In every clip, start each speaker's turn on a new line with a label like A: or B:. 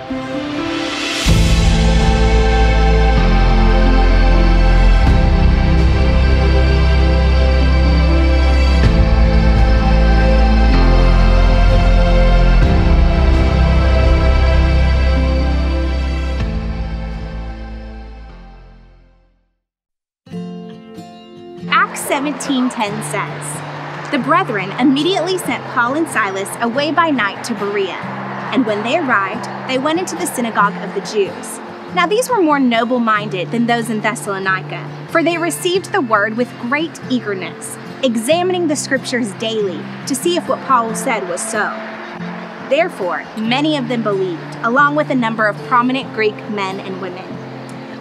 A: Acts 17:10 says, "The brethren immediately sent Paul and Silas away by night to Berea, and when they arrived, they went into the synagogue of the Jews. Now these were more noble-minded than those in Thessalonica, for they received the word with great eagerness, examining the scriptures daily to see if what Paul said was so. Therefore, many of them believed, along with a number of prominent Greek men and women."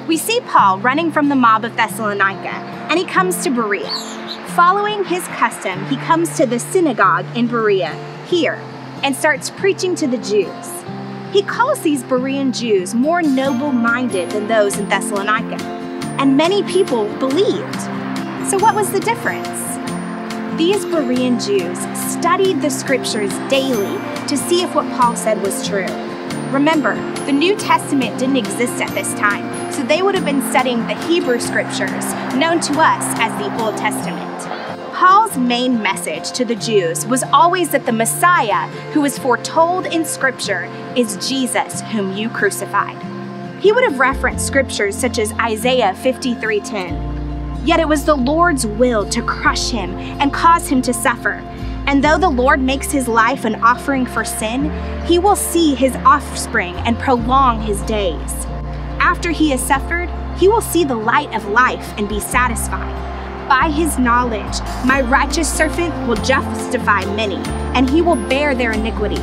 A: We see Paul running from the mob of Thessalonica, and he comes to Berea. Following his custom, he comes to the synagogue in Berea, here, and starts preaching to the Jews. He calls these Berean Jews more noble-minded than those in Thessalonica, and many people believed. So what was the difference? These Berean Jews studied the scriptures daily to see if what Paul said was true. Remember, the New Testament didn't exist at this time, so they would have been studying the Hebrew scriptures, known to us as the Old Testament. Paul's main message to the Jews was always that the Messiah, who was foretold in Scripture, is Jesus whom you crucified. He would have referenced scriptures such as Isaiah 53:10. Yet it was the Lord's will to crush him and cause him to suffer. And though the Lord makes his life an offering for sin, he will see his offspring and prolong his days. After he has suffered, he will see the light of life and be satisfied. By his knowledge, my righteous servant will justify many, and he will bear their iniquities.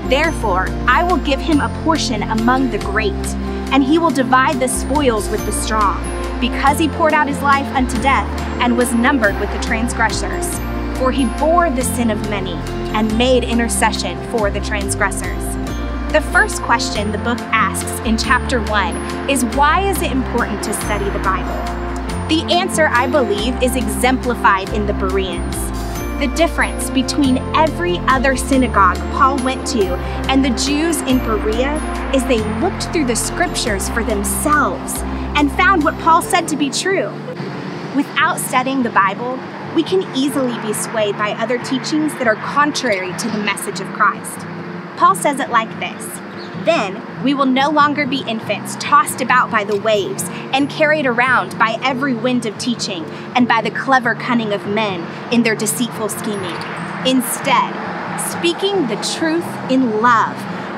A: Therefore, I will give him a portion among the great, and he will divide the spoils with the strong, because he poured out his life unto death and was numbered with the transgressors. For he bore the sin of many and made intercession for the transgressors. The first question the book asks in chapter 1 is, why is it important to study the Bible? The answer, I believe, is exemplified in the Bereans. The difference between every other synagogue Paul went to and the Jews in Berea is they looked through the scriptures for themselves and found what Paul said to be true. Without studying the Bible, we can easily be swayed by other teachings that are contrary to the message of Christ. Paul says it like this: "Then we will no longer be infants tossed about by the waves and carried around by every wind of teaching and by the clever cunning of men in their deceitful scheming. Instead, speaking the truth in love,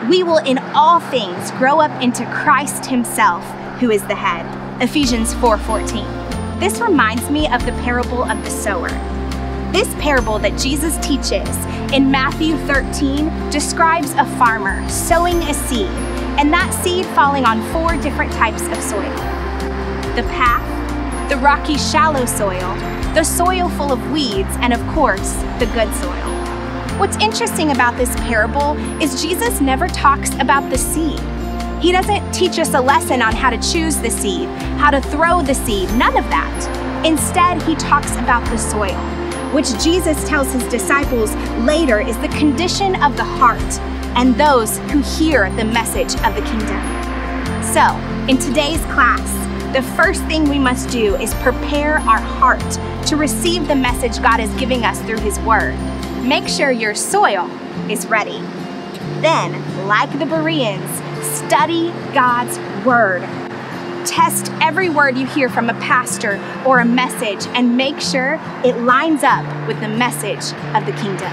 A: we will in all things grow up into Christ himself, who is the head." Ephesians 4:14. This reminds me of the parable of the sower. This parable that Jesus teaches in Matthew 13 describes a farmer sowing a seed, and that seed falling on 4 different types of soil: the path, the rocky shallow soil, the soil full of weeds, and of course, the good soil. What's interesting about this parable is Jesus never talks about the seed. He doesn't teach us a lesson on how to choose the seed, how to throw the seed, none of that. Instead, he talks about the soil, which Jesus tells his disciples later is the condition of the heart and those who hear the message of the kingdom. So, in today's class, the first thing we must do is prepare our heart to receive the message God is giving us through his word. Make sure your soil is ready. Then, like the Bereans, study God's word. Test every word you hear from a pastor or a message and make sure it lines up with the message of the kingdom.